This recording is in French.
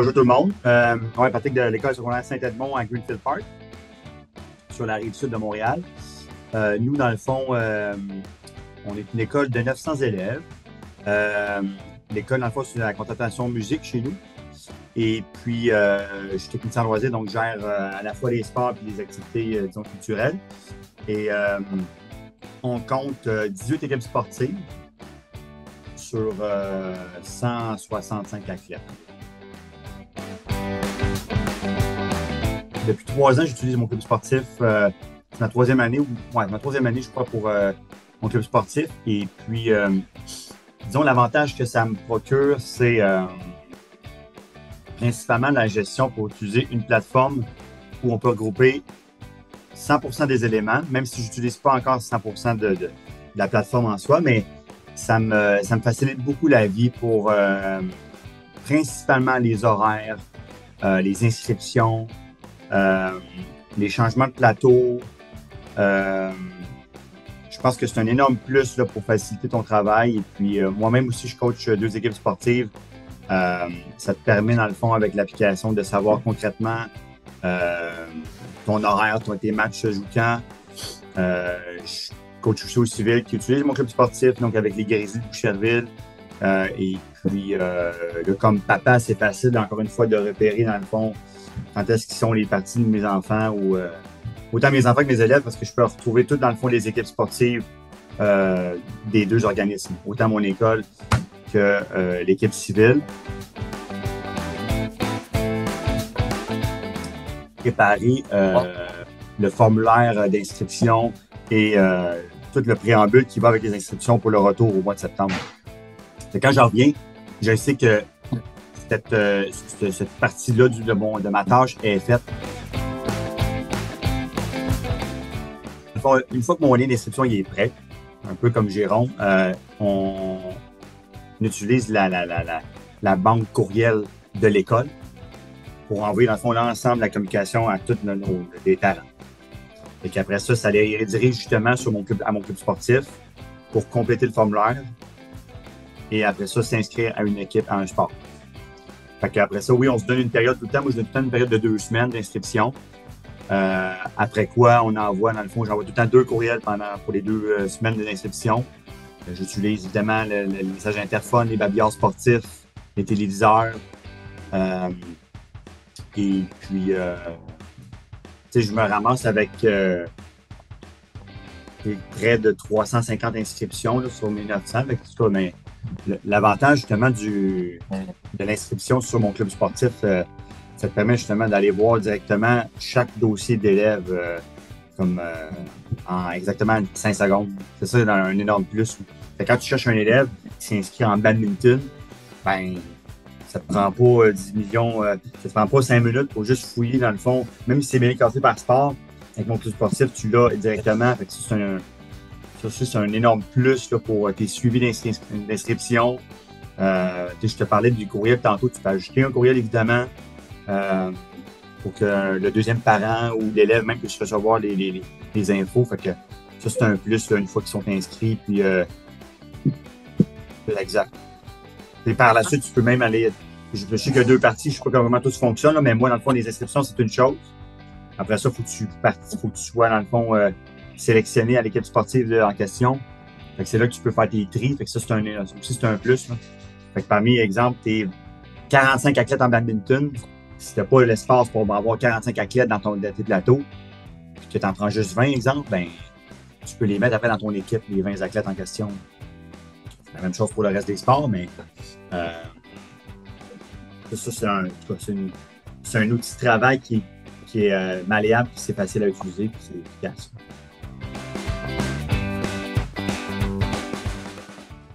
Bonjour tout le monde. On est pratique de l'école secondaire Saint-Edmond à Greenfield Park, sur la rive sud de Montréal. Nous, dans le fond, on est une école de 900 élèves. L'école, dans le fond, c'est la contratation musique chez nous. Et puis, je suis technicien en loisirs, donc je gère à la fois les sports et les activités, disons, culturelles. Et on compte 18 équipes sportives sur 165 athlètes. Depuis 3 ans, j'utilise mon club sportif. C'est ma troisième année, je crois, pour mon club sportif. Et puis, disons, l'avantage que ça me procure, c'est principalement la gestion pour utiliser une plateforme où on peut regrouper 100% des éléments, même si je n'utilise pas encore 100% de la plateforme en soi, mais ça me facilite beaucoup la vie pour principalement les horaires, les inscriptions, les changements de plateau. Je pense que c'est un énorme plus là, pour faciliter ton travail. Et puis, moi-même aussi, je coach 2 équipes sportives. Ça te permet, dans le fond, avec l'application, de savoir concrètement ton horaire, tes matchs se jouent quand. Je coach aussi au civil qui utilise mon club sportif, donc avec les Grizzlies de Boucherville. Et puis, comme papa, c'est facile, encore une fois, de repérer, dans le fond, quand est-ce qu'ils sont les parties de mes enfants ou autant mes enfants que mes élèves, parce que je peux retrouver tout, dans le fond, les équipes sportives des 2 organismes, autant mon école que l'équipe civile. Préparer le formulaire d'inscription et tout le préambule qui va avec les inscriptions pour le retour au mois de septembre. Quand j'en reviens, je sais que cette partie-là de ma tâche est faite. Une fois que mon lien d'inscription est prêt, un peu comme Jérôme, on utilise la banque courriel de l'école pour envoyer, dans le fond, l'ensemble de la communication à tous les parents. Et qu'après ça, ça les redirige justement à mon club sportif pour compléter le formulaire et après ça, s'inscrire à une équipe, à un sport. Fait qu'après ça, oui, on se donne une période tout le temps. Moi, je donne tout le temps une période de 2 semaines d'inscription. Après quoi, on envoie, dans le fond, j'envoie tout le temps 2 courriels pour les 2 semaines d'inscription. J'utilise évidemment le message interphone, les babillards sportifs, les téléviseurs. Et puis, je me ramasse avec près de 350 inscriptions là, sur mes 900. Mais l'avantage justement de l'inscription sur mon club sportif, ça te permet justement d'aller voir directement chaque dossier d'élève en exactement 5 secondes. C'est ça, un énorme plus. Quand tu cherches un élève qui s'inscrit en badminton, ben ça te prend pas 10 millions, ça te prend pas 5 minutes pour juste fouiller dans le fond. Même si c'est bien classé par sport, avec mon club sportif, tu l'as directement. Fait que c'est un énorme plus là, pour tes suivis d'inscription. Je te parlais du courriel tantôt, tu peux ajouter un courriel évidemment pour que le deuxième parent ou l'élève même puisse recevoir les infos. Fait que ça, c'est un plus là, une fois qu'ils sont inscrits. Puis, c'est exact. Et par la suite, tu peux même aller. Je sais qu'il y a 2 parties, je ne sais pas comment tout ça fonctionne, là, mais moi, dans le fond, les inscriptions, c'est une chose. Après ça, il faut que tu sois, dans le fond, sélectionné à l'équipe sportive là, en question. Fait que c'est là que tu peux faire tes tris. Fait que ça, c'est un plus. Là. Fait que parmi, exemple, tes 45 athlètes en badminton, si tu n'as pas l'espace pour avoir 45 athlètes dans tes plateaux, puis que tu en prends juste 20, exemple, ben, tu peux les mettre après dans ton équipe, les 20 athlètes en question. C'est la même chose pour le reste des sports, mais ça, c'est un outil de travail qui est malléable, puis c'est facile à utiliser, puis c'est efficace.